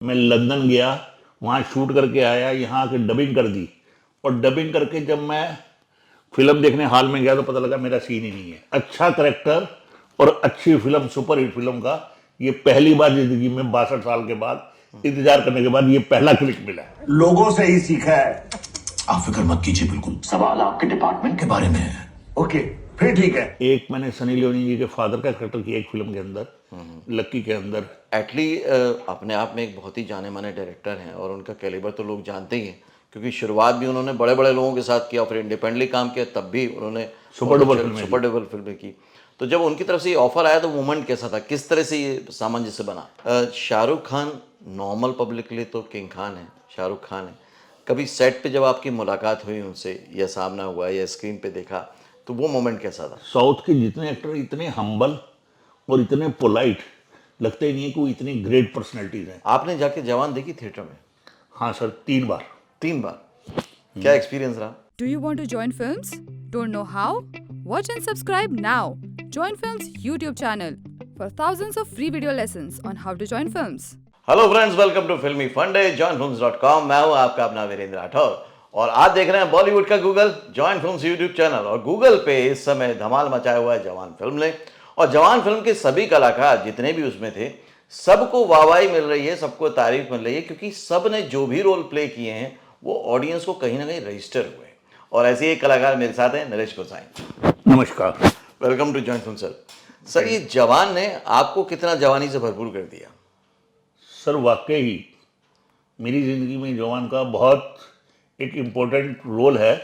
मैं लंदन गया, वहाँ शूट करके आया, यहाँ आके डबिंग कर दी। और डबिंग करके जब मैं फिल्म देखने हॉल में गया तो पता लगा मेरा सीन ही नहीं है। अच्छा करेक्टर और अच्छी फिल्म, सुपर हिट फिल्म का ये पहली बार जिंदगी में 62 साल के बाद इंतजार करने के बाद ये पहला क्लिक मिला है। लोगों से ही सीखा है। आप फिक्र मत कीजिए, बिल्कुल सवाल आपके डिपार्टमेंट के बारे में है। ओके, फिर ठीक है। एक मैंने सनी लियोनी जी के फादर का करेक्टर किया एक फिल्म के अंदर, लक्की के अंदर। एटली अपने आप में एक बहुत ही जाने माने डायरेक्टर हैं और उनका कैलिबर तो लोग जानते ही हैं, क्योंकि शुरुआत भी उन्होंने बड़े बड़े लोगों के साथ किया, फिर इंडिपेंडली काम किया, तब भी उन्होंने सुपर डुपर फिल्में की। तो जब उनकी तरफ से ये ऑफर आया तो मूवमेंट कैसा था, किस तरह से ये सामंजस्य बना? शाहरुख खान नॉर्मल पब्लिक के लिए तो किंग खान है, शाहरुख खान है। कभी सेट पे जब आपकी मुलाकात हुई उनसे, या सामना हुआ या स्क्रीन पे देखा, तो वो मोमेंट कैसा था? साउथ के जितने एक्टर इतने हम्बल और इतने पोलाइट लगते ही नहीं है कि वो इतनी ग्रेट पर्सनैलिटीज हैं। आपने जाके जवान देखी थिएटर में? हाँ सर, 3 बार। 3 बार। क्या एक्सपीरियंस रहा? Do you want to join films? Don't know how? Watch and subscribe now. Join Films YouTube channel for thousands of free video lessons on how to join films. Hello friends, welcome to Filmy Funde, joinfilms.com। मैं हूं आपका अपना वीरेंद्र राठौर और आज देख रहे हैं बॉलीवुड का Google, join films YouTube channel. और गूगल पे इस समय धमाल मचाया हुआ है जवान फिल्म ने। और जवान फिल्म के सभी कलाकार जितने भी उसमें थे, सबको वाहवाही मिल रही है, सबको तारीफ मिल रही है, क्योंकि सब ने जो भी रोल प्ले किए हैं वो ऑडियंस को कहीं ना कहीं रजिस्टर हुए। और ऐसे ही एक कलाकार मेरे साथ हैं, नरेश गोसाई। नमस्कार। Welcome to join film sir. Sir, ये जवान ने आपको कितना जवानी से भरपूर कर दिया? सर वाकई मेरी ज़िंदगी में जवान का बहुत एक इम्पोर्टेंट रोल है।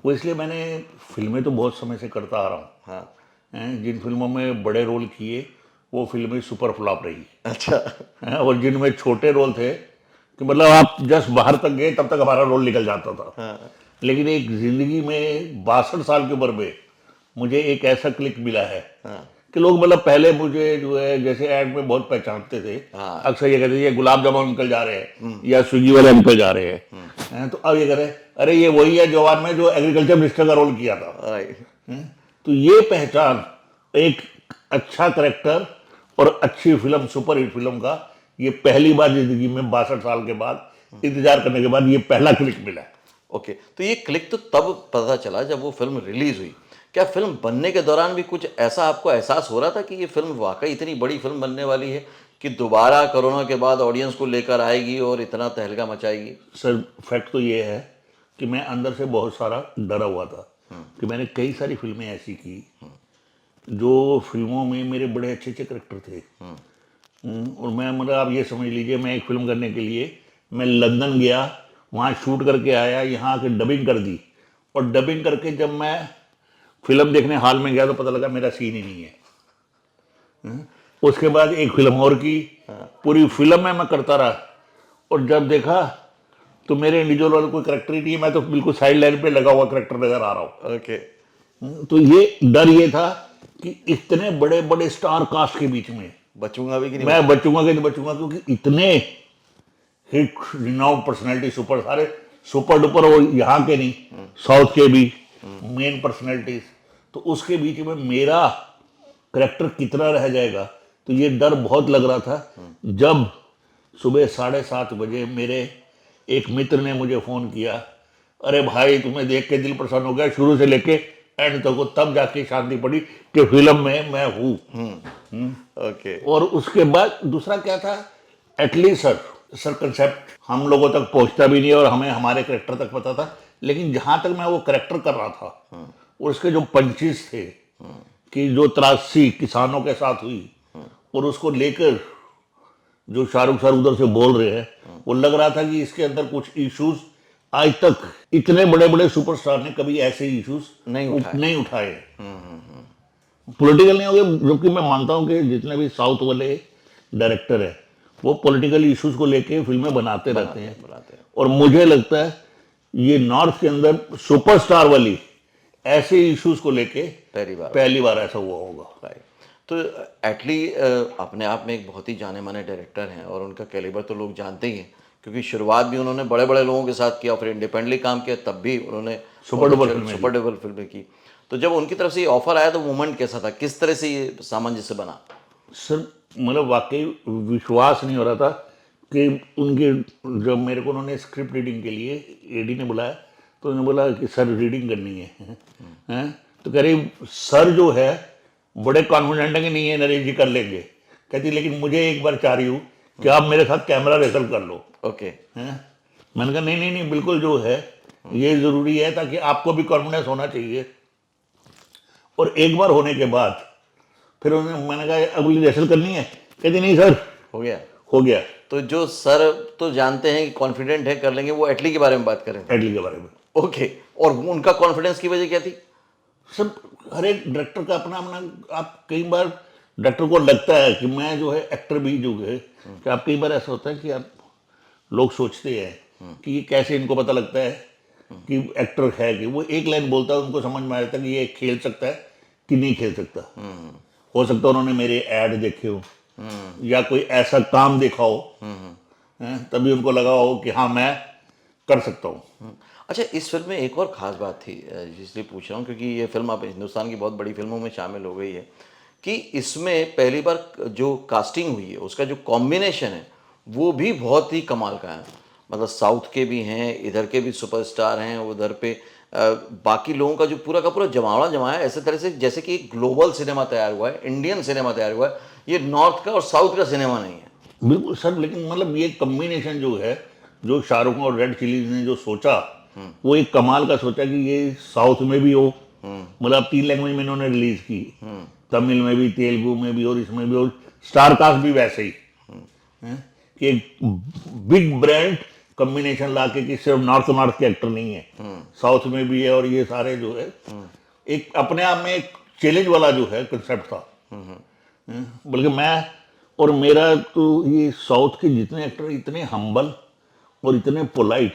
वो इसलिए मैंने फिल्में तो बहुत समय से करता आ रहा हूँ। जिन फिल्मों में बड़े रोल किए वो फिल्में सुपर फ्लॉप रही। अच्छा। और जिनमें छोटे रोल थे कि मतलब आप जस्ट बाहर तक गए तब तक हमारा रोल निकल जाता था। लेकिन एक ज़िंदगी में 62 साल की उम्र में मुझे एक ऐसा क्लिक मिला है कि लोग मतलब पहले मुझे जो है जैसे ऐड में बहुत पहचानते थे। अक्सर ये कहते थे ये गुलाब जामुन अंकल जा रहे हैं या स्विगी वाले अंकल जा रहे हैं। तो अब ये कह रहे अरे ये वही है जवान में जो एग्रीकल्चर मिनिस्टर का रोल किया था। तो ये पहचान एक अच्छा करेक्टर और अच्छी फिल्म, सुपर हिट फिल्म का ये पहली बार जिंदगी में 62 साल के बाद इंतजार करने के बाद ये पहला क्लिक मिला है। ओके, तो ये क्लिक तो तब पता चला जब वो फिल्म रिलीज हुई। क्या फिल्म बनने के दौरान भी कुछ ऐसा आपको एहसास हो रहा था कि ये फिल्म वाकई इतनी बड़ी फिल्म बनने वाली है कि दोबारा कोरोना के बाद ऑडियंस को लेकर आएगी और इतना तहलका मचाएगी? सर फैक्ट तो ये है कि मैं अंदर से बहुत सारा डरा हुआ था कि मैंने कई सारी फिल्में ऐसी की जो फिल्मों में मेरे बड़े अच्छे अच्छे करेक्टर थे। और मैं मतलब आप ये समझ लीजिए मैं एक फिल्म करने के लिए मैं लंदन गया, वहाँ शूट करके आया, यहाँ आके डबिंग कर दी। और डबिंग करके जब मैं फिल्म देखने हॉल में गया तो पता लगा मेरा सीन ही नहीं है। उसके बाद एक फिल्म और की, पूरी फिल्म में मैं करता रहा और जब देखा तो मेरे इंडिविजुअल वाला कोई करेक्टर ही नहीं है, मैं तो बिल्कुल साइड लाइन पे लगा हुआ करेक्टर नजर आ रहा हूँ। ओके। तो ये डर ये था कि इतने बड़े बड़े स्टार कास्ट के बीच में बचूंगा भी कि नहीं? मैं बचूंगा कि नहीं बचूंगा, क्योंकि इतने हिट रिनाउंड पर्सनैलिटी सुपर सारे सुपर डुपर और यहाँ के नहीं साउथ के भी मेन पर्सनैलिटीज, तो उसके बीच में मेरा करेक्टर कितना रह जाएगा, तो ये डर बहुत लग रहा था। जब सुबह 7:30 बजे मेरे एक मित्र ने मुझे फ़ोन किया, अरे भाई तुम्हें देख के दिल प्रसन्न हो गया, शुरू से लेके एंड तक, तब जाके शांति पड़ी कि फिल्म में मैं हूँ। ओके। और उसके बाद दूसरा क्या था, एटलीस्ट सर कंसेप्ट हम लोगों तक पहुंचता भी नहीं और हमें हमारे करेक्टर तक पता था, लेकिन जहां तक मैं वो करेक्टर कर रहा था और उसके जो पंचेस थे कि जो त्रासदी किसानों के साथ हुई और उसको लेकर जो शाहरुख सर उधर से बोल रहे हैं, वो लग रहा था कि इसके अंदर कुछ इश्यूज आज तक इतने बड़े बड़े सुपरस्टार ने कभी ऐसे इश्यूज नहीं उठाए। पॉलिटिकल नहीं हो गए, जबकि मैं मानता हूं कि जितने भी साउथ वाले डायरेक्टर है वो पॉलिटिकल इश्यूज को लेके फिल्में बनाते रहते हैं। और मुझे लगता है ये नॉर्थ के अंदर सुपरस्टार वाली ऐसे इश्यूज को लेके पहली बार ऐसा हुआ होगा। राइट। तो एटली अपने आप में एक बहुत ही जाने माने डायरेक्टर हैं और उनका कैलिबर तो लोग जानते ही हैं, क्योंकि शुरुआत भी उन्होंने बड़े बड़े लोगों के साथ किया, फिर इंडिपेंडली काम किया, तब भी उन्होंने सुपर डुपर फिल्में की। तो जब उनकी तरफ से ये ऑफर आया तो मूवमेंट कैसा था, किस तरह से ये सामंजस्य बना? सर मतलब वाकई विश्वास नहीं हो रहा था कि उनके जब मेरे को उन्होंने स्क्रिप्ट रीडिंग के लिए एडी ने बुलाया तो उन्होंने बोला कि सर रीडिंग करनी है हैं? तो कह रही सर जो है बड़े कॉन्फिडेंट है कि नहीं है नरेश जी कर लेंगे। कहती लेकिन मुझे एक बार चाह रही हूँ कि आप मेरे साथ कैमरा रिहर्सल कर लो। ओके। हैं? मैंने कहा नहीं बिल्कुल जो है ये ज़रूरी है ताकि आपको भी कॉन्फिडेंस होना चाहिए। और एक बार होने के बाद फिर उन्होंने मैंने कहा अगली रिहर्सल करनी है। कहती नहीं सर हो गया। हो गया। तो जो सर तो जानते हैं कि कॉन्फिडेंट है कर लेंगे, वो एटली के बारे में बात करें। एडली के बारे में। ओके। और उनका कॉन्फिडेंस की वजह क्या थी? सब हर एक डायरेक्टर का अपना अपना, आप कई बार डायरेक्टर को लगता है कि मैं जो है एक्टर भी जो है कि आप कई बार ऐसा होता है कि आप लोग सोचते हैं कि ये कैसे इनको पता लगता है कि एक्टर है, कि वो एक लाइन बोलता है उनको समझ में आ जाता है कि ये खेल सकता है कि नहीं खेल सकता। हो सकता है उन्होंने मेरे ऐड देखे हो या कोई ऐसा काम देखा हो तभी उनको लगा हो कि हाँ मैं कर सकता हूँ। अच्छा, इस फिल्म में एक और ख़ास बात थी, इसलिए पूछ रहा हूँ क्योंकि ये फिल्म अब हिंदुस्तान की बहुत बड़ी फिल्मों में शामिल हो गई है कि इसमें पहली बार जो कास्टिंग हुई है उसका जो कॉम्बिनेशन है वो भी बहुत ही कमाल का है। मतलब साउथ के भी हैं, इधर के भी सुपरस्टार हैं, उधर पे बाकी लोगों का जो पूरा का पूरा जमावड़ा जमा है, ऐसे तरह से जैसे कि एक ग्लोबल सिनेमा तैयार हुआ है, इंडियन सिनेमा तैयार हुआ है। ये नॉर्थ का और साउथ का सिनेमा नहीं है। बिल्कुल सर, लेकिन मतलब ये कम्बिनेशन जो है जो शाहरुख और रेड चिलीज ने जो सोचा वो एक कमाल का सोचा कि ये साउथ में भी हो। मतलब 3 लैंग्वेज में इन्होंने रिलीज की, तमिल में भी, तेलुगु में भी और इसमें भी, और स्टार कास्ट भी वैसे ही कि एक बिग ब्रांड कॉम्बिनेशन लाके कि सिर्फ नॉर्थ के एक्टर नहीं है, साउथ में भी है। और ये सारे जो है एक अपने आप में एक चैलेंज वाला जो है कंसेप्ट था। बल्कि मैं और मेरा तो ये साउथ के जितने एक्टर इतने हम्बल और इतने पोलाइट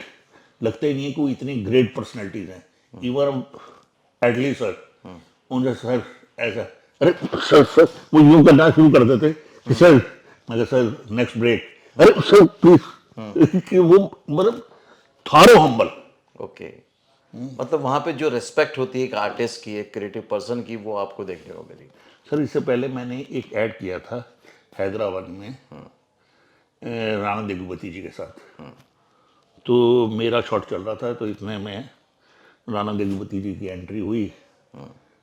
लगते ही नहीं है कि वो इतनी ग्रेट पर्सनैलिटीज हैं। इवन एटली सर उनसे सर ऐसा, अरे सर वो यूं करना शुरू कर देते कि सर, मैं सर नेक्स्ट ब्रेक, अरे सर प्लीज कि वो मतलब थारो हम्बल। ओके। मतलब वहाँ पे जो रिस्पेक्ट होती है एक आर्टिस्ट की, एक क्रिएटिव पर्सन की, वो आपको देखने को मिली। सर इससे पहले मैंने एक ऐड किया था हैदराबाद में राणा दग्गुबाती जी के साथ। तो मेरा शॉट चल रहा था, तो इतने में राणा दग्गुबाती जी की एंट्री हुई।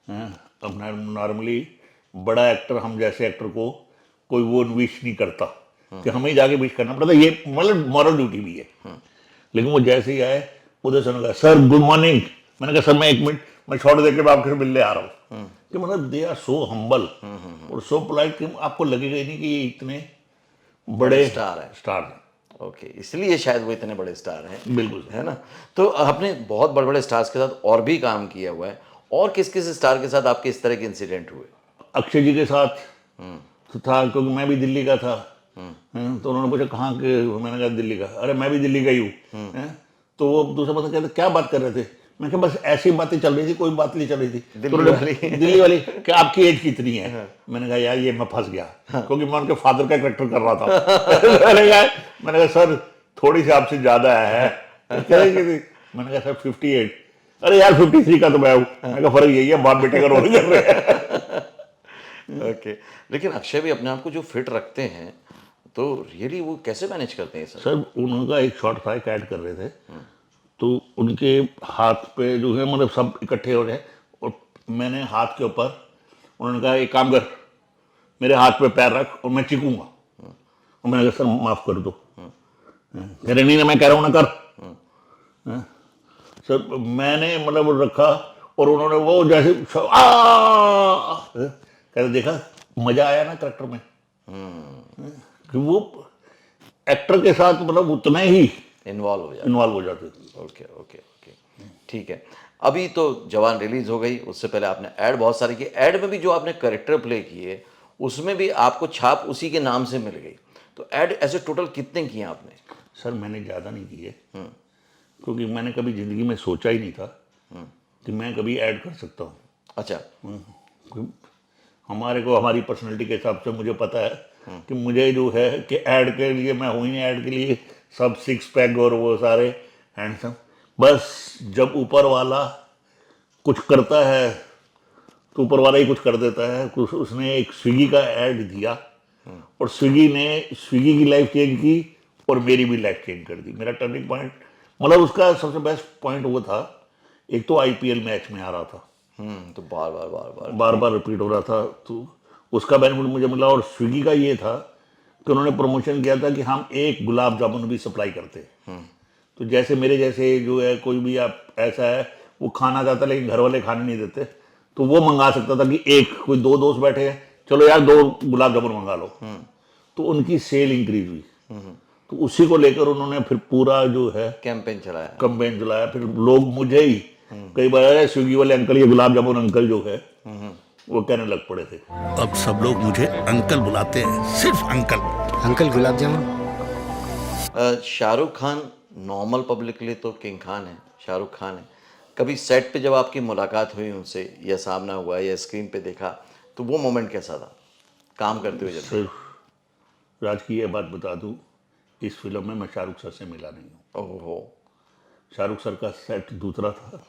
अब नॉर्मली बड़ा एक्टर, हम जैसे एक्टर को कोई वो विश नहीं करता कि हमें ही जाके विश करना पड़ता, ये मतलब मॉरल ड्यूटी भी है। लेकिन वो जैसे ही आए उधर से उन्होंने कहा सर गुड मॉर्निंग। मैंने कहा सर मैं 1 मिनट, मैं शॉट देके मैं आपके मिलने आ रहा हूँ। कि मतलब दे आर सो हम्बल और सो पोलाइट कि आपको लगेगा ही नहीं कि ये इतने बड़े स्टार है। हैं। ओके, इसलिए शायद वो इतने बड़े स्टार हैं। बिल्कुल है ना। तो आपने बहुत बड़े बड़े स्टार्स के साथ और भी काम किया हुआ है, और किस किस स्टार के साथ आपके इस तरह के इंसिडेंट हुए? अक्षय जी के साथ तो था, क्योंकि मैं भी दिल्ली का था। तो उन्होंने पूछा कहाँ के, मैंने कहा दिल्ली का। अरे मैं भी दिल्ली का ही हूँ। तो वो दूसरा बंदा कहते क्या बात कर रहे थे? मैं कहा बस ऐसी बातें चल रही थी, कोई बात नहीं चल रही थी। दिल्ली वाली कि आपकी एज कितनी है? मैंने कहा यार ये मैं फंस गया, क्योंकि मैं उनके फादर का कैरेक्टर कर रहा था। मैंने कहा सर थोड़ी सी आपसे ज्यादा है। मैंने कहा सर 58। अरे यार 53 का तो मैं हूँ। मैंने कहा फर्क यही है, बाप बेटे का रोल कर रहे हैं। ओके। लेकिन अक्षय भी अपने आप को जो फिट रखते हैं, तो रियली वो कैसे मैनेज करते हैं सर? उनका एक शॉट था, एक ऐड कर रहे थे, तो उनके हाथ पे जो है मतलब सब इकट्ठे हो रहे हैं, और मैंने हाथ के ऊपर, उन्होंने कहा एक काम कर, मेरे हाथ पे पैर रख और मैं चीखूंगा। और मैंने कहा सर माफ कर दो। कह रहे नहीं मैं कह रहा हूँ ना कर। सर मैंने मतलब रखा और उन्होंने वो जैसे कहते देखा मजा आया ना करेक्टर में। कि वो एक्टर के साथ मतलब उतना ही इन्वॉल्व हो जाते। ओके ओके ओके, ठीक है। अभी तो जवान रिलीज हो गई, उससे पहले आपने ऐड बहुत सारी की। ऐड में भी जो आपने कैरेक्टर प्ले किए उसमें भी आपको छाप उसी के नाम से मिल गई। तो ऐड ऐसे टोटल कितने किए आपने? सर मैंने ज़्यादा नहीं किए, क्योंकि मैंने कभी ज़िंदगी में सोचा ही नहीं था कि मैं कभी ऐड कर सकता हूँ। अच्छा। हमारे को हमारी पर्सनैलिटी के हिसाब से मुझे पता है कि मुझे जो है कि ऐड के लिए मैं हुई नहीं, ऐड के लिए सब 6 पैक और वो सारे हैंडसम। बस जब ऊपर वाला कुछ करता है तो ऊपर वाला ही कुछ कर देता है। कुछ उसने एक स्विगी का ऐड दिया और स्विगी की लाइफ चेंज की और मेरी भी लाइफ चेंज कर दी। मेरा टर्निंग पॉइंट मतलब उसका सबसे बेस्ट पॉइंट वो था, एक तो आईपीएल मैच में आ रहा था, तो बार बार बार बार बार बार रिपीट हो रहा था, तो उसका बेनिफिट मुझे मिला। और स्विगी का ये था कि उन्होंने प्रमोशन किया था कि हम एक गुलाब जामुन भी सप्लाई करते हैं। तो जैसे मेरे जैसे जो है कोई भी आप ऐसा है वो खाना चाहता लेकिन घर वाले खाने नहीं देते, तो वो मंगा सकता था कि एक कोई दो दोस्त बैठे हैं, चलो यार 2 गुलाब जामुन मंगा लो, तो उनकी सेल इंक्रीज हुई। तो उसी को लेकर उन्होंने फिर पूरा जो है कैंपेन चलाया। कंपेन चलाया। फिर लोग मुझे ही कई बार अरे स्विगी वाले अंकल, ये गुलाब जामुन अंकल जो है वो कहने लग पड़े थे। अब सब लोग मुझे अंकल बुलाते हैं, सिर्फ uncle. Uncle gulab jamun. Shahrukh Khan normal public के लिए तो किंग खान है, शाहरुख खान है। कभी सेट पे जब आपकी मुलाकात हुई उनसे, या सामना हुआ या स्क्रीन पे देखा, तो वो मोमेंट कैसा था काम करते हुए? जब सिर्फ राज की ये बात बता दूं, इस फिल्म में मैं शाहरुख सर से मिला नहीं हूँ। ओहो, शाहरुख सर का सेट दूसरा था,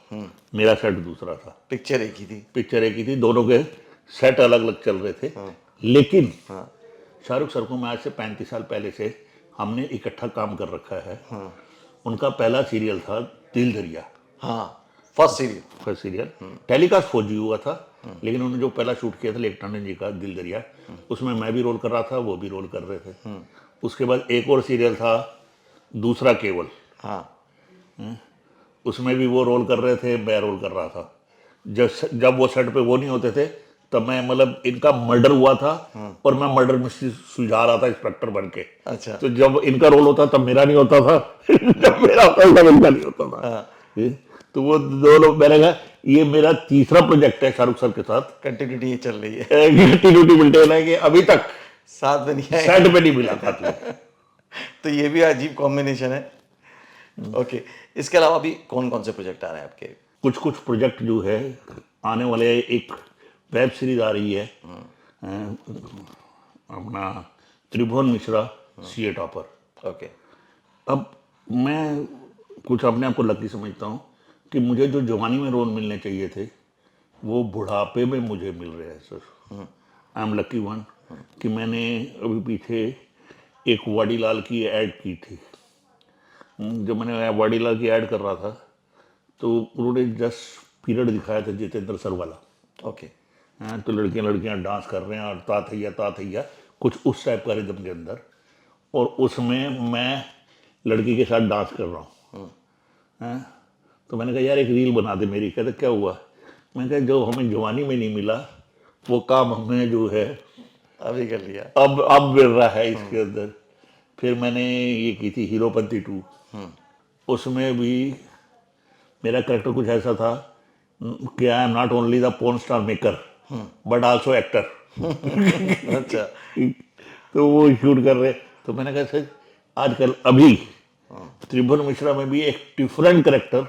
मेरा सेट दूसरा था। पिक्चर एक ही थी। पिक्चर एक ही थी, दोनों के सेट अलग अलग चल रहे थे। लेकिन शाहरुख सर को मैं आज से 35 साल पहले से हमने इकट्ठा काम कर रखा है। उनका पहला सीरियल था दिल दरिया। हाँ, फर्स्ट सीरियल टेलीकास्ट फौजी हुआ था, लेकिन उन्होंने जो पहला शूट किया था लेक टंडन जी का दिल दरिया, उसमें मैं भी रोल कर रहा था, वो भी रोल कर रहे थे। उसके बाद एक और सीरियल था दूसरा केवल, उसमें भी वो रोल कर रहे थे, मैं रोल कर रहा था। जब वो सेट पे वो नहीं होते थे तब मैं मतलब इनका मर्डर हुआ था और मैं मर्डर मिस्ट्री सुलझा रहा था इंस्पेक्टर बन के। अच्छा। तो जब इनका रोल होता तब मेरा नहीं होता था जब मेरा होता तब इनका नहीं होता था। तो वो दो लोग, मैंने कहा ये मेरा तीसरा प्रोजेक्ट है शाहरुख सर के साथ। कंटिन्यूटी ये चल रही है। कंटिन्यूटी मेंटेन है कि अभी तक साथ में नहीं आए। सेट पे नहीं मिला था तो ये भी अजीब कॉम्बिनेशन है। ओके, इसके अलावा अभी कौन कौन से प्रोजेक्ट आ रहे हैं आपके? कुछ प्रोजेक्ट जो है आने वाले, एक वेब सीरीज आ रही है अपना त्रिभुवन मिश्रा सीए टॉपर। ओके। अब मैं कुछ अपने आप को लकी समझता हूँ कि मुझे जो जवानी में रोल मिलने चाहिए थे वो बुढ़ापे में मुझे मिल रहे हैं sir. I am lucky one कि मैंने अभी पीछे एक वाडीलाल की ऐड की थी। जब मैंने वाडीलाल की ऐड कर रहा था तो उन्होंने जस्ट पीरियड दिखाया था जितेंद्र सर वाला। ओके। तो लड़कियां डांस कर रहे हैं और ता थैया कुछ उस टाइप का रिदम के अंदर, और उसमें मैं लड़की के साथ डांस कर रहा हूँ। तो मैंने कहा यार एक रील बना दे मेरी। कहते क्या हुआ? मैंने कहा जो हमें जवानी में नहीं मिला वो काम हमें जो है अभी कर लिया, अब मिल रहा है इसके अंदर। फिर मैंने ये की थी हीरोपंती 2। उसमें भी मेरा कैरेक्टर कुछ ऐसा था कि I am not only the porn star maker but also actor. अच्छा। तो वो शूट कर रहे, तो मैंने कहा सर आजकल अभी त्रिभुवन मिश्रा में भी एक डिफरेंट कैरेक्टर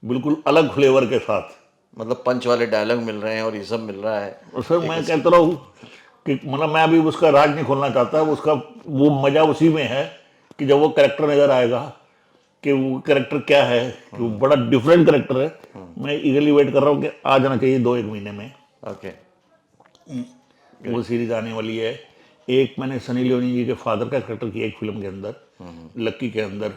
बिल्कुल अलग फ्लेवर के साथ, मतलब पंच वाले डायलॉग मिल रहे हैं और ये सब मिल रहा है। और सर मैं कहता रहा हूँ कि मतलब मैं अभी उसका राज नहीं खोलना चाहता, उसका वो मजा उसी में है कि जब वो कैरेक्टर नजर आएगा कि वो कैरेक्टर क्या है, कि वो बड़ा डिफरेंट कैरेक्टर है। मैं ईगरली वेट कर रहा हूँ कि आ जाना चाहिए 2-1 महीने में। ओके। वो सीरीज आने वाली है। एक मैंने सनी लियोनी जी के फादर का कैरेक्टर किया एक फिल्म के अंदर, लक्की के अंदर,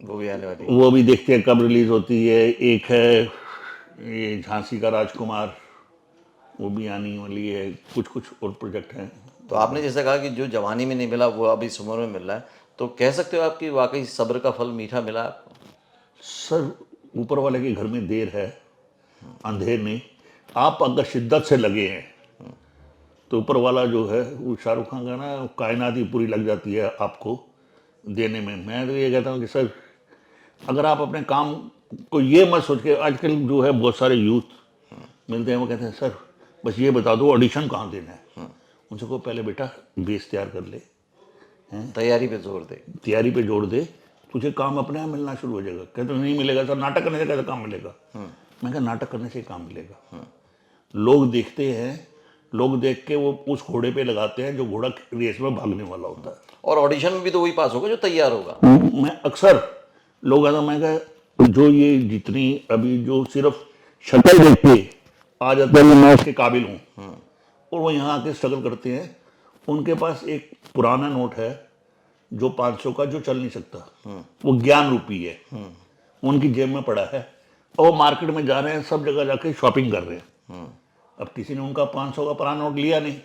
वो भी आने वाली है। वो भी देखते हैं कब रिलीज होती है। एक है ये झांसी का राजकुमार, वो भी आने वाली है। कुछ और प्रोजेक्ट हैं। तो आपने जैसा कहा कि जो जवानी में नहीं मिला वो अभी इस उम्र में मिल रहा है, तो कह सकते हो आपकी वाकई सब्र का फल मीठा मिला आपको? सर ऊपर वाले के घर में देर है, अंधेर नहीं। आप अगर शिद्दत से लगे हैं तो ऊपर वाला जो है वो शाहरुख खान का ना कायनात ही पूरी लग जाती है आपको देने में। मैं तो ये कहता हूँ कि सर अगर आप अपने काम को ये मत सोच के, आजकल जो है बहुत सारे यूथ मिलते हैं वो कहते हैं सर बस ये बता दो ऑडिशन कहाँ देना है। उनसे को पहले बेटा बेस तैयार कर ले, तैयारी पे जोर दे, तैयारी पे जोड़ दे, तुझे काम अपने आप मिलना शुरू हो जाएगा। कहते नहीं मिलेगा सर, नाटक करने से कैसे काम मिलेगा? मैं कहा नाटक करने से ही काम मिलेगा। लोग देखते हैं, लोग देख के वो उस घोड़े पे लगाते हैं जो घोड़ा रेस में भागने वाला होता है। और ऑडिशन में भी तो वही पास होगा जो तैयार होगा। मैं अक्सर लोग आता, मैं कहा जो ये जितनी अभी जो सिर्फ शक्ल देख के आ जाते हैं मैं उसके काबिल हूँ, और वो यहाँ आके स्ट्रगल करते हैं, उनके पास एक पुराना नोट है जो 500 का जो चल नहीं सकता, वो ज्ञान रूपी है, उनकी जेब में पड़ा है और वो मार्केट में जा रहे हैं, सब जगह जाके शॉपिंग कर रहे हैं। अब किसी ने उनका 500 का पुराना नोट लिया नहीं,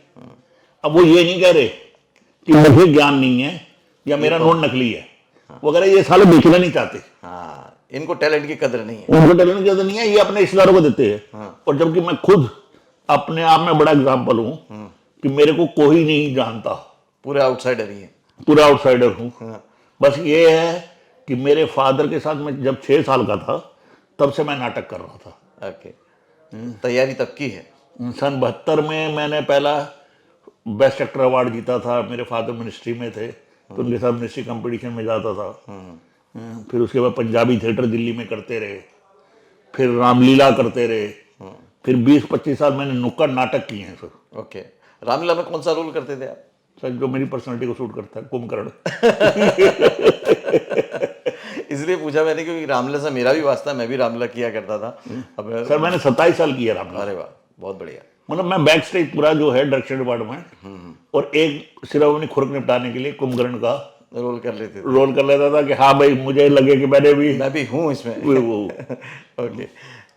अब वो ये नहीं कह रहे कि मुझे ज्ञान नहीं है या मेरा नोट नकली है, वो कह रहे ये साले बेचना नहीं चाहते, हाँ, इनको टैलेंट की कदर नहीं है। उनको टैलेंट की कदर नहीं है, ये अपने रिश्तेदारों को देते हैं। और जबकि मैं खुद अपने आप में बड़ा एग्जाम्पल हूँ कि मेरे को कोई नहीं जानता, पूरे आउटसाइडर ही है। पूरा आउटसाइडर हूँ। बस ये है कि मेरे फादर के साथ मैं जब 6 साल का था तब से मैं नाटक कर रहा था। ओके, तैयारी तब की है। सन 72 में मैंने पहला बेस्ट एक्टर अवार्ड जीता था। मेरे फादर मिनिस्ट्री में थे तो उनके साथ मिनिस्ट्री कंपटीशन में जाता था। फिर उसके बाद पंजाबी थिएटर दिल्ली में करते रहे, फिर रामलीला करते रहे, फिर 20-25 साल मैंने नुक्कड़ नाटक किए हैं सर। ओके, रामलीला में कौन सा रोल करते थे आप? सर जो मेरी पर्सनालिटी को सूट करता है, कुंभकर्ण। इसलिए पूछा मैंने क्योंकि रामलीला से मेरा भी वास्ता है, मैं भी रामलीला किया करता था। अब सर मैंने 27 साल किया रामलीला। अरे वाह, बहुत बढ़िया। मतलब मैं बैक स्टेज पूरा जो है डायरेक्शन डिपार्टमेंट और एक सिर्फ अपनी खुरक निपटाने के लिए कुंभकर्ण का रोल कर लेते थे। रोल कर लेता था कि हाँ भाई मुझे लगे कि मैं भी हूँ इसमें। वो ओके,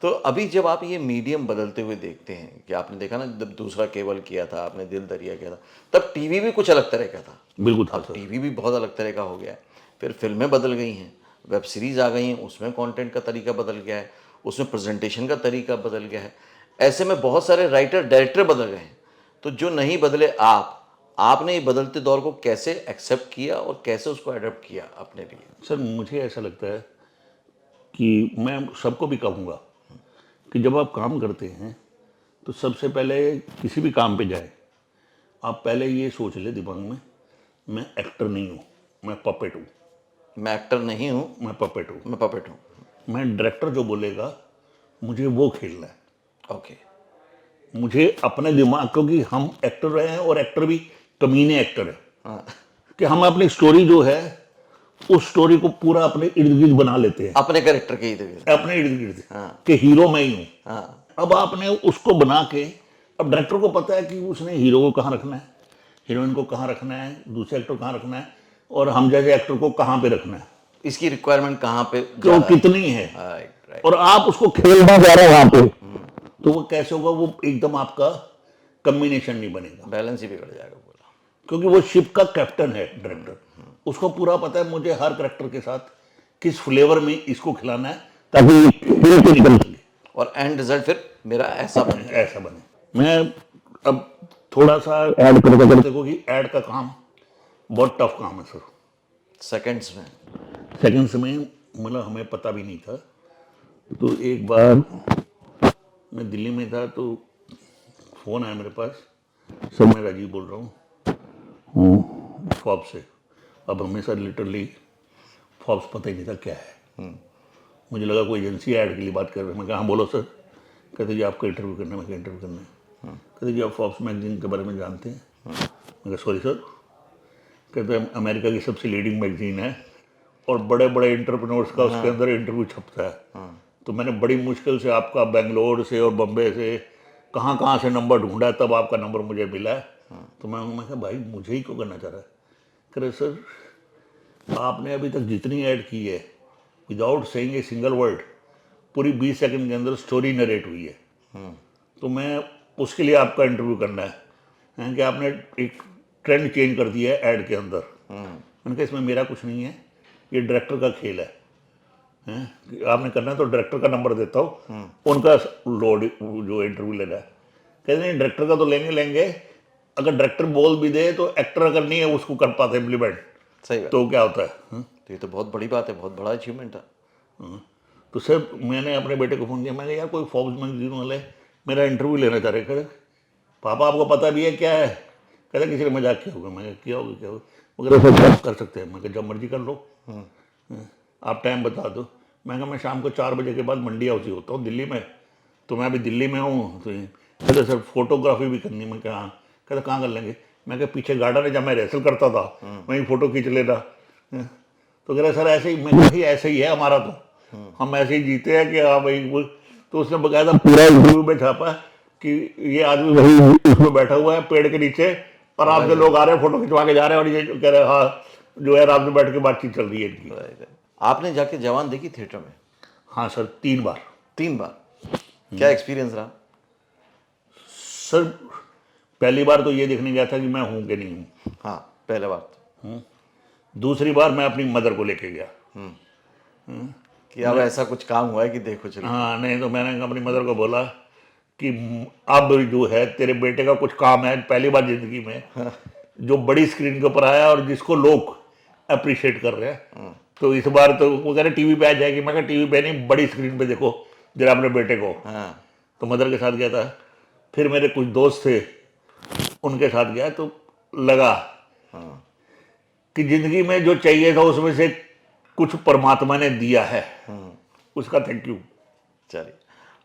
तो अभी जब आप ये मीडियम बदलते हुए देखते हैं कि आपने देखा ना, जब दूसरा केबल किया था आपने, दिल दरिया किया था, तब टीवी भी कुछ अलग तरह का था। बिल्कुल था अब सर। टीवी भी बहुत अलग तरह का हो गया है। फिर फिल्में बदल गई हैं, वेब सीरीज आ गई हैं, उसमें कंटेंट का तरीका बदल गया है, उसमें प्रेजेंटेशन का तरीका बदल गया है। ऐसे में बहुत सारे राइटर डायरेक्टर बदल गए हैं। तो जो नहीं बदले आपने ये बदलते दौर को कैसे एक्सेप्ट किया और कैसे उसको अडॉप्ट किया अपने लिए? सर मुझे ऐसा लगता है कि मैं सबको भी कहूँगा कि जब आप काम करते हैं तो सबसे पहले किसी भी काम पे जाए, आप पहले ये सोच ले दिमाग में, मैं एक्टर नहीं हूँ, मैं पपेट हूँ। मैं एक्टर नहीं हूँ, मैं पपेट हूँ। मैं पपेट हूँ। मैं डायरेक्टर जो बोलेगा मुझे वो खेलना है। ओके, मुझे अपने दिमाग, क्योंकि हम एक्टर रहे हैं और एक्टर भी कमीने एक्टर है, हाँ, कि हम अपनी स्टोरी जो है उस स्टोरी को पूरा अपने इर्द गिर्द बना लेते हैं, अपने कैरेक्टर के इधर। अपने इर्द गिर्द, हाँ। कि हीरो मैं ही हूँ। हाँ, अब आपने उसको बना के, अब डायरेक्टर को पता है कि उसने हीरो को कहाँ रखना है, हीरोइन को कहाँ रखना है, दूसरे एक्टर को कहाँ रखना है और हम जैसे एक्टर को कहाँ पे रखना है, इसकी रिक्वायरमेंट कहाँ पे तो कितनी है, राइट। और आप उसको खेलना जा रहे हैं वहां पे, तो वो कैसे होगा? वो एकदम आपका कम्बिनेशन नहीं बनेगा, बैलेंस ही बिगड़ जाएगा पूरा। क्योंकि वो शिप का कैप्टन है डायरेक्टर, उसको पूरा पता है मुझे हर कैरेक्टर के साथ किस फ्लेवर में इसको खिलाना है ताकि खेल के निकल सके और एंड रिजल्ट फिर मेरा ऐसा बने। ऐसा बने। मैं अब थोड़ा सा ऐड करके देखो कि ऐड का काम बहुत टफ काम है सर। सेकंड्स में मतलब हमें पता भी नहीं था। तो एक बार मैं दिल्ली में था तो फ़ोन आया मेरे पास, सर मैं राजीव बोल रहा हूँ फॉब्स से। अब हमें सर लिटरली फॉब्स पता ही नहीं था क्या है। मुझे लगा कोई एजेंसी ऐड के लिए बात कर रहे हैं। मैं कहा हाँ बोलो सर। कहते जी आपका इंटरव्यू करना है। मैं इंटरव्यू करना है। कहते जी आप फॉब्स मैगजीन के बारे में जानते हैं? मैं कहा सॉरी सर। कहते हैं अमेरिका की सबसे लीडिंग मैगजीन है और बड़े बड़े इंटरप्रेन्योर्स का उसके अंदर इंटरव्यू छपता है। तो मैंने बड़ी मुश्किल से आपका बेंगलोर से और बम्बे से कहाँ से नंबर ढूंढा, तब आपका नंबर मुझे मिला है। तो मैं कहा भाई मुझे ही क्यों करना चाह रहा है? कह रहे सर आपने अभी तक जितनी ऐड की है without saying a single word पूरी 20 सेकंड के अंदर स्टोरी नरेट हुई है। तो मैं उसके लिए आपका इंटरव्यू करना है कि आपने एक ट्रेंड चेंज कर दिया है ऐड के अंदर। मैंने कहा इसमें मेरा कुछ नहीं है, ये डायरेक्टर का खेल है। आपने करना है तो डायरेक्टर का नंबर देता हूँ, उनका लोड जो इंटरव्यू लेना है। कहते नहीं डायरेक्टर का तो लेंगे, अगर डायरेक्टर बोल भी दे तो एक्टर अगर नहीं है उसको कर पाते इम्प्लीमेंट, सही बात। तो क्या होता है? तो ये तो बहुत बड़ी बात है, बहुत बड़ा अचीवमेंट है। तो सर मैंने अपने बेटे को फ़ोन किया। मैंने यार कोई फॉर्ब्स मैगजीन वाले मेरा इंटरव्यू लेना चाह रहे। कहते पापा आपको पता भी है क्या है? कहते किसी ने मजाक किया होगा। मैं क्या होगा क्या होगा? वो कहते सर कर सकते हैं। मैं कहा जब मर्जी कर लो, आप टाइम बता दो। मैं कहा मैं शाम को 4 बजे के बाद मंडी हाउस ही होता हूँ दिल्ली में, तो मैं अभी दिल्ली में हूँ। तो कहते सर फोटोग्राफी भी करनी। मैं कहा हाँ। कहते कहाँ कर लेंगे? मैं कहा पीछे गार्डन है जब मैं रेसल करता था, वहीं फ़ोटो खींच लेना। तो कह रहे सर ऐसे ही। मैं कहा ऐसे ही है हमारा, तो हम ऐसे ही जीते हैं कि हाँ भाई वो। तो उसने बकायदा पूरा इंटरव्यू में छापा कि ये आदमी वही उसमें बैठा हुआ है पेड़ के नीचे और आपसे लोग आ रहे हैं फ़ोटो खिंचवा के जा रहे हैं और ये कह रहे हैं हाँ जो है रात में बैठ के बातचीत चल रही है इनकी। आपने जाके जवान देखी थिएटर में? हाँ सर, 3 बार। 3 बार? क्या एक्सपीरियंस रहा? सर पहली बार तो ये देखने गया था कि मैं हूँ कि नहीं हूँ। हाँ, पहले बार तो। दूसरी बार मैं अपनी मदर को लेके गया। कि अब ऐसा कुछ काम हुआ है कि देखो चलो। हाँ, नहीं तो मैंने अपनी मदर को बोला कि अब जो है तेरे बेटे का कुछ काम है पहली बार जिंदगी में जो बड़ी स्क्रीन के ऊपर आया और जिसको लोग अप्रिशिएट कर रहे हैं। तो इस बार तो वो कह रहे टीवी पे आ जाएगी। मैं कहा टीवी पे नहीं, बड़ी स्क्रीन पे देखो जरा अपने बेटे को। हाँ। तो मदर के साथ गया था। फिर मेरे कुछ दोस्त थे, उनके साथ गया तो लगा कि जिंदगी में जो चाहिए था उसमें से कुछ परमात्मा ने दिया है, उसका थैंक यू। चलिए,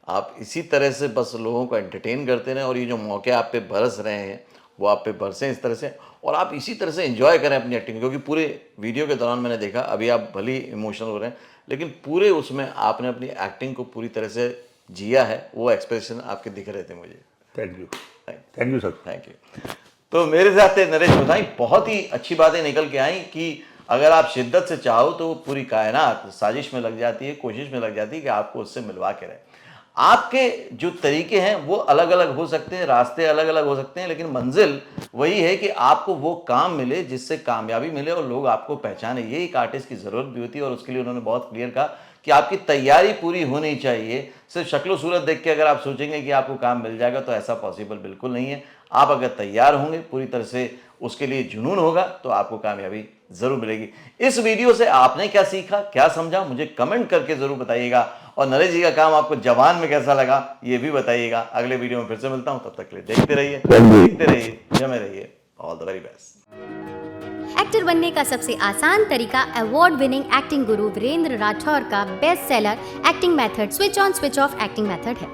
आप इसी तरह से बस लोगों को एंटरटेन करते रहें और ये जो मौके आप पे बरस रहे हैं वो आप पे बरसें इस तरह से, और आप इसी तरह से एंजॉय करें अपनी एक्टिंग। क्योंकि पूरे वीडियो के दौरान मैंने देखा, अभी आप भली इमोशनल हो रहे हैं लेकिन पूरे उसमें आपने अपनी एक्टिंग को पूरी तरह से जिया है। वो एक्सप्रेशन आपके दिख रहे थे मुझे। Thank you sir. Thank you. तो मेरे साथ थे नरेश गोसाई। बहुत ही अच्छी बातें निकल के आई कि अगर आप शिद्दत से चाहो तो पूरी कायनात साजिश में लग जाती है, कोशिश में लग जाती है कि आपको उससे मिलवा के रहे। आपके जो तरीके हैं वो अलग अलग हो सकते हैं, रास्ते अलग अलग हो सकते हैं, लेकिन मंजिल वही है कि आपको वो काम मिले जिससे कामयाबी मिले और लोग आपको पहचाने। ये एक आर्टिस्ट की ज़रूरत भी होती है और उसके लिए उन्होंने बहुत क्लियर कहा कि आपकी तैयारी पूरी होनी चाहिए। सिर्फ शक्ल सूरत देख के अगर आप सोचेंगे कि आपको काम मिल जाएगा तो ऐसा पॉसिबल बिल्कुल नहीं है। आप अगर तैयार होंगे, पूरी तरह से उसके लिए जुनून होगा तो आपको कामयाबी जरूर मिलेगी। इस वीडियो से आपने क्या सीखा, क्या समझा, मुझे कमेंट करके जरूर बताइएगा। और नरेश जी का काम आपको जवान में कैसा लगा ये भी बताइएगा। अगले वीडियो में फिर से मिलता हूं, तब तक के लिए देखते रहिए, सीखते रहिए, जमे रहिए। All the very best. Actor बनने का सबसे आसान तरीका अवार्ड विनिंग एक्टिंग गुरु वीरेंद्र राठौर का best seller acting method switch on switch off acting method है।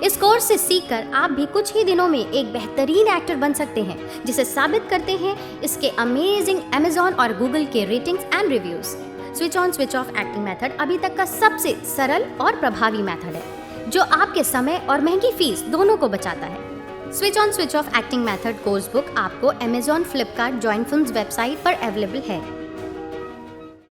इस कोर्स से सीखकर आप भी कुछ ही दिनों में एक बेहतरीन एक्टर बन सकते हैं, जिसे साबित करते हैं इसके अमेजिंग Amazon और Google के ratings and reviews. Switch on switch off acting method अभी तक का सबसे सरल और प्रभावी मेथड है, जो आपके समय और महंगी फीस दोनों को बचाता है। Switch on switch off acting method course book आपको Amazon, Flipkart, join films website पर अवेलेबल है।